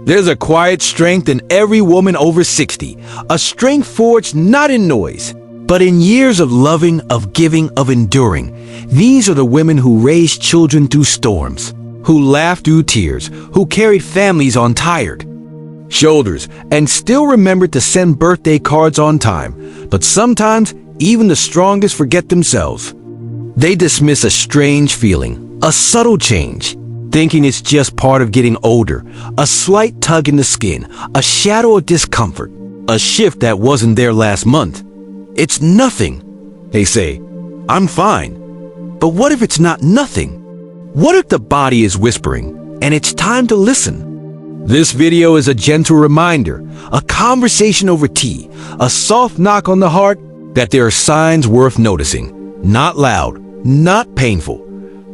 There's a quiet strength in every woman over 60, a strength forged not in noise, but in years of loving, of giving, of enduring. These are the women who raised children through storms, who laughed through tears, who carried families on tired shoulders, and still remembered to send birthday cards on time. But sometimes, even the strongest forget themselves. They dismiss a strange feeling, a subtle change, thinking it's just part of getting older, a slight tug in the skin, a shadow of discomfort, a shift that wasn't there last month. It's nothing, they say. I'm fine. But what if it's not nothing? What if the body is whispering, and it's time to listen? This video is a gentle reminder, a conversation over tea, a soft knock on the heart that there are signs worth noticing. Not loud, not painful,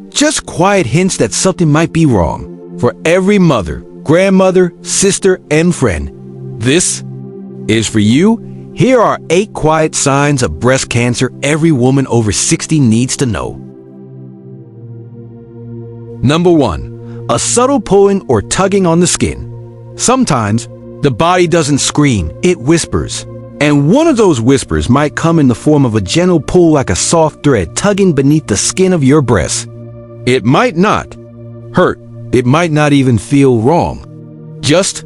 just quiet hints that something might be wrong. For every mother, grandmother, sister, and friend, this is for you. Here are 8 quiet signs of breast cancer every woman over 60 needs to know. Number 1. A subtle pulling or tugging on the skin. Sometimes, the body doesn't scream, it whispers. And one of those whispers might come in the form of a gentle pull like a soft thread tugging beneath the skin of your breast. It might not hurt. It might not even feel wrong. Just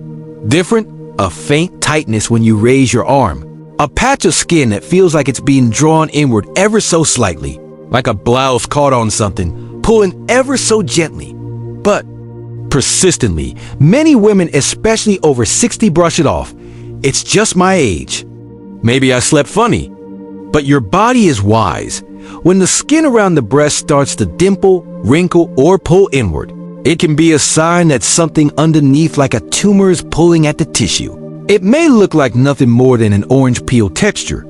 different, a faint tightness when you raise your arm. A patch of skin that feels like it's being drawn inward ever so slightly, like a blouse caught on something, pulling ever so gently, but persistently. Many women, especially over 60, brush it off. It's just my age. Maybe I slept funny. But your body is wise. When the skin around the breast starts to dimple, wrinkle, or pull inward, it can be a sign that something underneath like a tumor is pulling at the tissue. It may look like nothing more than an orange peel texture.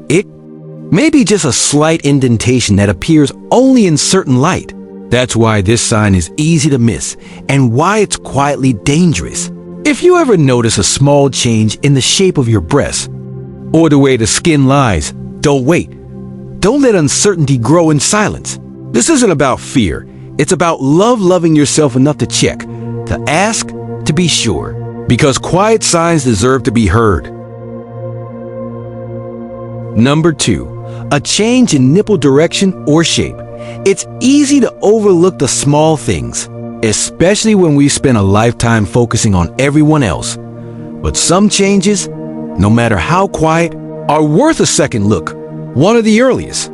It may be just a slight indentation that appears only in certain light. That's why this sign is easy to miss and why it's quietly dangerous. If you ever notice a small change in the shape of your breast or the way the skin lies, don't wait. Don't let uncertainty grow in silence. This isn't about fear. It's about loving yourself enough to check, to ask, to be sure. Because quiet signs deserve to be heard. Number 2. A change in nipple direction or shape. It's easy to overlook the small things, especially when we spend a lifetime focusing on everyone else. But some changes, no matter how quiet, are worth a second look, one of the earliest.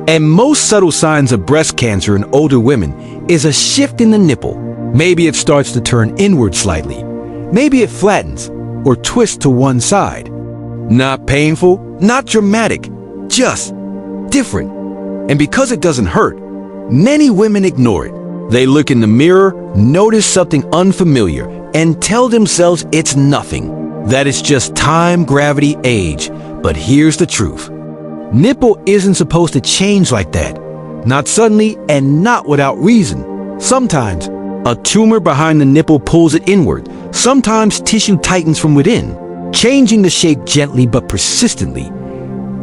And most subtle signs of breast cancer in older women is a shift in the nipple. Maybe it starts to turn inward slightly. Maybe it flattens or twists to one side. Not painful, not dramatic, just different. And because it doesn't hurt, many women ignore it. They look in the mirror, notice something unfamiliar, and tell themselves it's nothing. That it's just time, gravity, age. But here's the truth. Nipple isn't supposed to change like that. Not suddenly and not without reason. Sometimes, a tumor behind the nipple pulls it inward. Sometimes tissue tightens from within, changing the shape gently but persistently.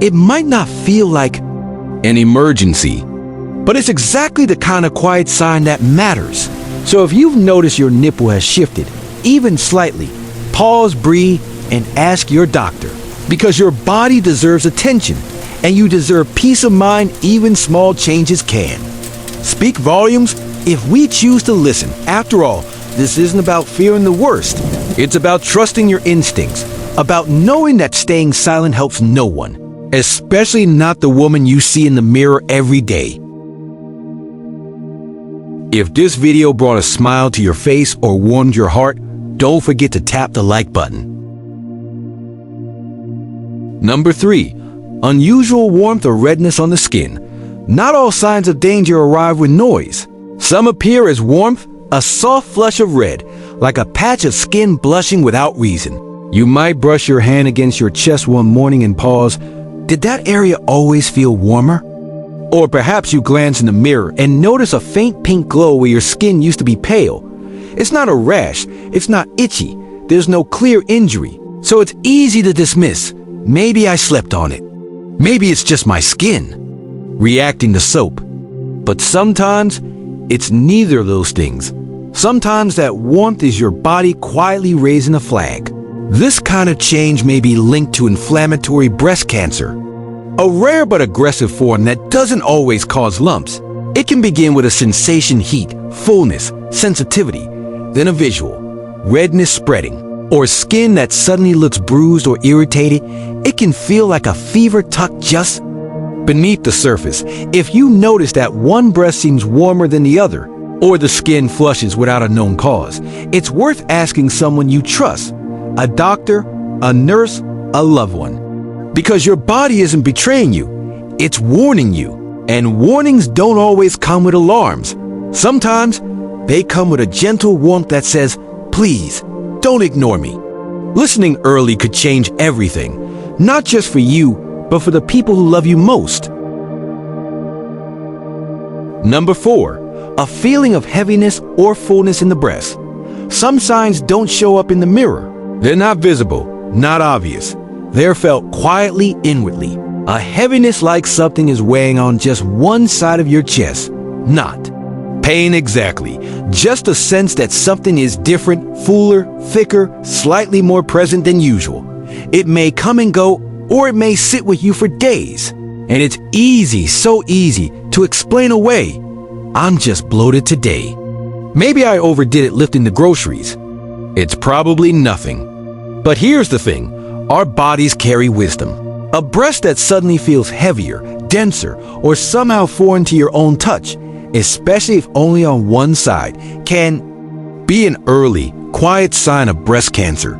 It might not feel like an emergency, but it's exactly the kind of quiet sign that matters. So if you've noticed your nipple has shifted, even slightly, pause, breathe, and ask your doctor. Because your body deserves attention, and you deserve peace of mind. Even small changes can speak volumes if we choose to listen. After all, this isn't about fearing the worst. It's about trusting your instincts, about knowing that staying silent helps no one, especially not the woman you see in the mirror every day. If this video brought a smile to your face or warmed your heart, don't forget to tap the like button. Number 3. Unusual warmth or redness on the skin. Not all signs of danger arrive with noise. Some appear as warmth, a soft flush of red, like a patch of skin blushing without reason. You might brush your hand against your chest one morning and pause. Did that area always feel warmer? Or perhaps you glance in the mirror and notice a faint pink glow where your skin used to be pale. It's not a rash, it's not itchy, there's no clear injury, so it's easy to dismiss. Maybe I slept on it. Maybe it's just my skin reacting to soap. But sometimes it's neither of those things. Sometimes that warmth is your body quietly raising a flag. This kind of change may be linked to inflammatory breast cancer, a rare but aggressive form that doesn't always cause lumps. It can begin with a sensation, heat, fullness, sensitivity, then a visual, redness spreading, or skin that suddenly looks bruised or irritated. It can feel like a fever tucked just beneath the surface. If you notice that one breast seems warmer than the other, or the skin flushes without a known cause, it's worth asking someone you trust, a doctor, a nurse, a loved one. Because your body isn't betraying you, it's warning you. And warnings don't always come with alarms. Sometimes they come with a gentle warmth that says, please, don't ignore me. Listening early could change everything, not just for you, but for the people who love you most. Number 4, a feeling of heaviness or fullness in the breast. Some signs don't show up in the mirror. They're not visible, not obvious. They're felt quietly, inwardly. A heaviness like something is weighing on just one side of your chest. Not pain exactly, just a sense that something is different, fuller, thicker, slightly more present than usual. It may come and go, or it may sit with you for days. And it's easy, so easy, to explain away. I'm just bloated today. Maybe I overdid it lifting the groceries. It's probably nothing. But here's the thing, our bodies carry wisdom. A breast that suddenly feels heavier, denser, or somehow foreign to your own touch, especially if only on one side, can be an early, quiet sign of breast cancer.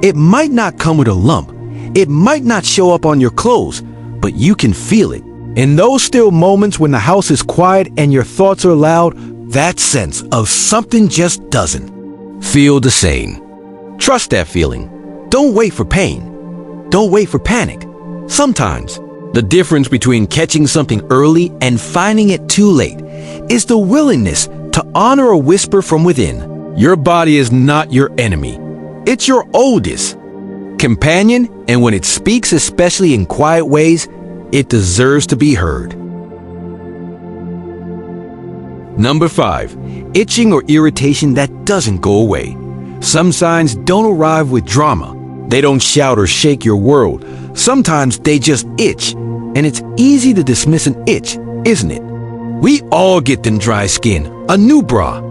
It might not come with a lump. It might not show up on your clothes, but you can feel it. In those still moments when the house is quiet and your thoughts are loud, that sense of something just doesn't feel the same. Trust that feeling. Don't wait for pain. Don't wait for panic. Sometimes, the difference between catching something early and finding it too late is the willingness to honor a whisper from within. Your body is not your enemy. It's your oldest companion, and when it speaks, especially in quiet ways, it deserves to be heard. Number 5, itching or irritation that doesn't go away. Some signs don't arrive with drama. They don't shout or shake your world. Sometimes they just itch, and it's easy to dismiss an itch, isn't it? We all get them dry skin, a new bra,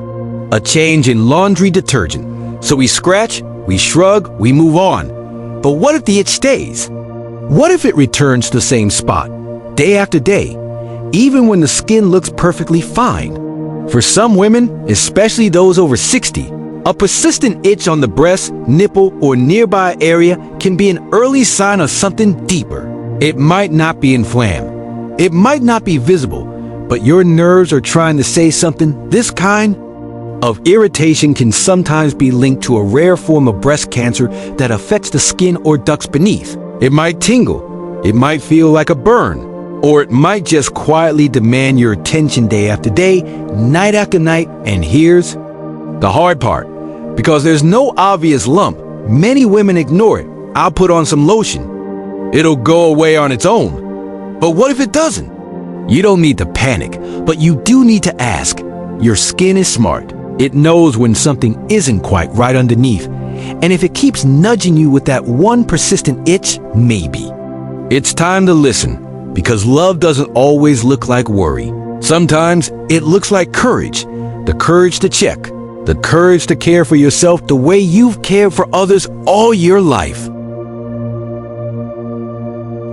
a change in laundry detergent. So we scratch, we shrug, we move on. But what if the itch stays? What if it returns to the same spot, day after day, even when the skin looks perfectly fine? For some women, especially those over 60, a persistent itch on the breast, nipple, or nearby area can be an early sign of something deeper. It might not be inflamed. It might not be visible, but your nerves are trying to say something. This kind of irritation can sometimes be linked to a rare form of breast cancer that affects the skin or ducts beneath. It might tingle. It might feel like a burn. Or it might just quietly demand your attention day after day, night after night. And here's the hard part. Because there's no obvious lump, many women ignore it. I'll put on some lotion. It'll go away on its own. But what if it doesn't? You don't need to panic, but you do need to ask. Your skin is smart. It knows when something isn't quite right underneath. And if it keeps nudging you with that one persistent itch, maybe it's time to listen. Because love doesn't always look like worry. Sometimes it looks like courage. The courage to check. The courage to care for yourself the way you've cared for others all your life.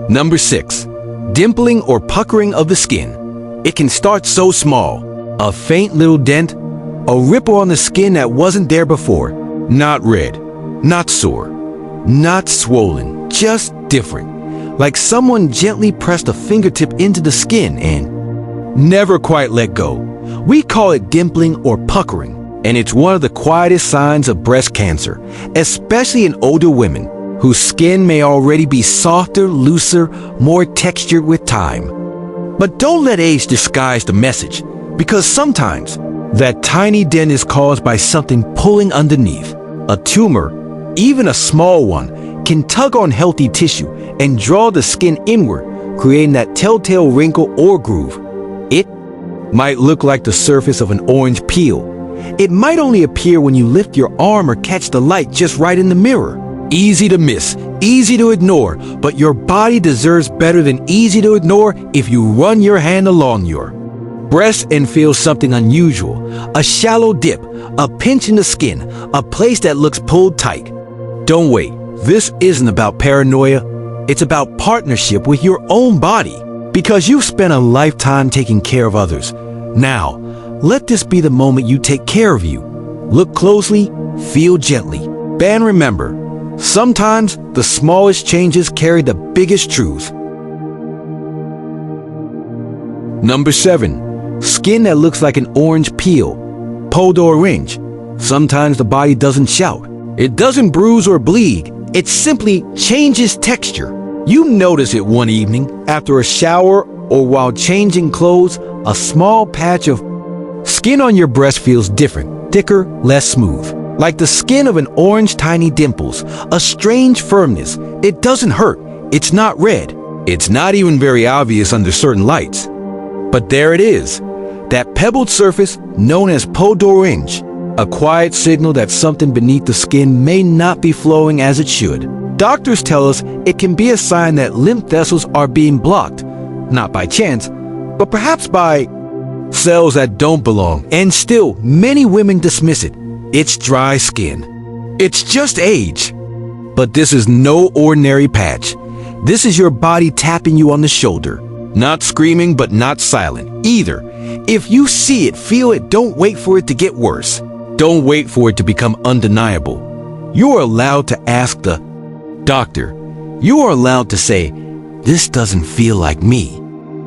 Number 6, dimpling or puckering of the skin. It can start so small. A faint little dent, a ripple on the skin that wasn't there before. Not red, not sore, not swollen, just different. Like someone gently pressed a fingertip into the skin and never quite let go. We call it dimpling or puckering. And it's one of the quietest signs of breast cancer, especially in older women whose skin may already be softer, looser, more textured with time. But don't let age disguise the message, because sometimes that tiny dent is caused by something pulling underneath. A tumor, even a small one, can tug on healthy tissue and draw the skin inward, creating that telltale wrinkle or groove. It might look like the surface of an orange peel. It might only appear when you lift your arm or catch the light just right in the mirror. Easy to miss, easy to ignore, but your body deserves better than easy to ignore if you run your hand along your breast and feel something unusual, a shallow dip, a pinch in the skin, a place that looks pulled tight. Don't wait. This isn't about paranoia. It's about partnership with your own body, because you've spent a lifetime taking care of others. Now, let this be the moment you take care of you. Look closely, feel gently, and remember, sometimes the smallest changes carry the biggest truths. Number 7. Skin that looks like an orange peel, peau d'orange. Sometimes the body doesn't shout. It doesn't bruise or bleed. It simply changes texture. You notice it one evening after a shower or while changing clothes. A small patch of skin on your breast feels different, thicker, less smooth. Like the skin of an orange, tiny dimples, a strange firmness. It doesn't hurt. It's not red. It's not even very obvious under certain lights. But there it is, that pebbled surface known as peau d'orange, a quiet signal that something beneath the skin may not be flowing as it should. Doctors tell us it can be a sign that lymph vessels are being blocked, not by chance, but perhaps by cells that don't belong. And still, many women dismiss it. It's dry skin. It's just age. But this is no ordinary patch. This is your body tapping you on the shoulder. Not screaming, but not silent either. If you see it, feel it, don't wait for it to get worse. Don't wait for it to become undeniable. You are allowed to ask the doctor. You are allowed to say, "This doesn't feel like me."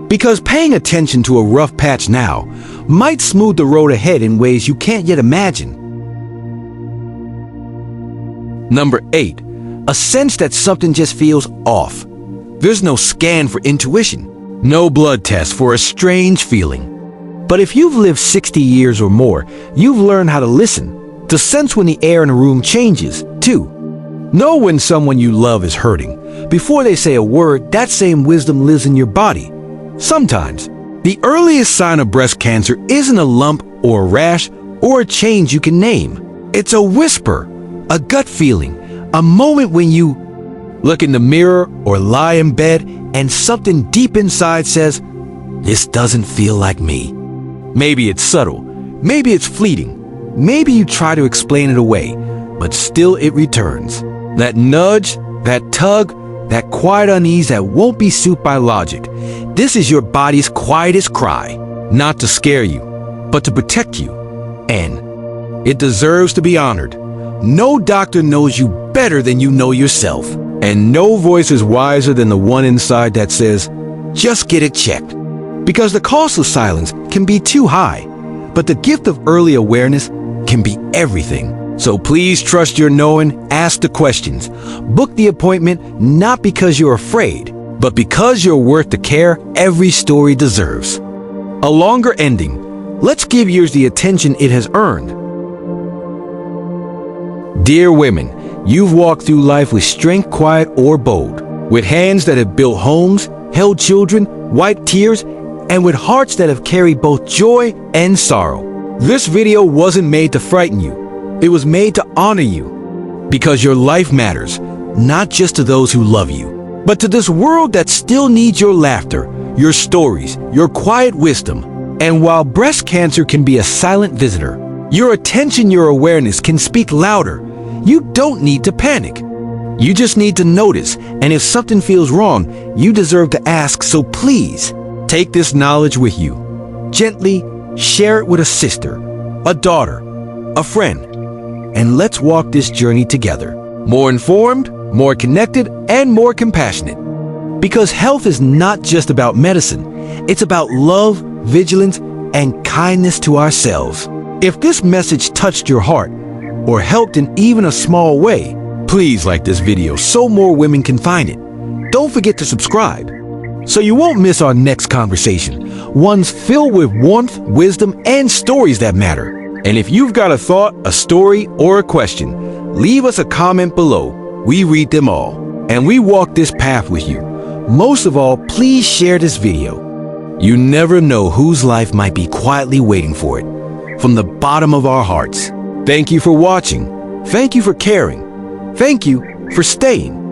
Because paying attention to a rough patch now might smooth the road ahead in ways you can't yet imagine. Number 8. A sense that something just feels off. There's no scan for intuition. No blood test for a strange feeling. But if you've lived 60 years or more, you've learned how to listen, to sense when the air in a room changes, too. Know when someone you love is hurting. Before they say a word, that same wisdom lives in your body. Sometimes, the earliest sign of breast cancer isn't a lump or a rash or a change you can name. It's a whisper, a gut feeling, a moment when you look in the mirror or lie in bed and something deep inside says, "This doesn't feel like me." Maybe it's subtle, maybe it's fleeting, maybe you try to explain it away, but still it returns. That nudge, that tug, that quiet unease that won't be soothed by logic. This is your body's quietest cry, not to scare you, but to protect you. And it deserves to be honored. No doctor knows you better than you know yourself. And no voice is wiser than the one inside that says, "Just get it checked." Because the cost of silence can be too high, but the gift of early awareness can be everything. So please trust your knowing, ask the questions, book the appointment, not because you're afraid, but because you're worth the care every story deserves. A longer ending. Let's give yours the attention it has earned. Dear women, you've walked through life with strength, quiet or bold, with hands that have built homes, held children, wiped tears, and with hearts that have carried both joy and sorrow. This video wasn't made to frighten you. It was made to honor you, because your life matters, not just to those who love you, but to this world that still needs your laughter, your stories, your quiet wisdom. And while breast cancer can be a silent visitor, your attention, your awareness can speak louder. You don't need to panic. You just need to notice, and if something feels wrong, you deserve to ask, so please, take this knowledge with you. Gently share it with a sister, a daughter, a friend, and let's walk this journey together. More informed, more connected, and more compassionate. Because health is not just about medicine. It's about love, vigilance, and kindness to ourselves. If this message touched your heart, or helped in even a small way, please like this video so more women can find it. Don't forget to subscribe so you won't miss our next conversation, ones filled with warmth, wisdom, and stories that matter. And if you've got a thought, a story, or a question, leave us a comment below. We read them all, and we walk this path with you. Most of all, please share this video. You never know whose life might be quietly waiting for it. from the bottom of our hearts. Thank you for watching. Thank you for caring. Thank you for staying.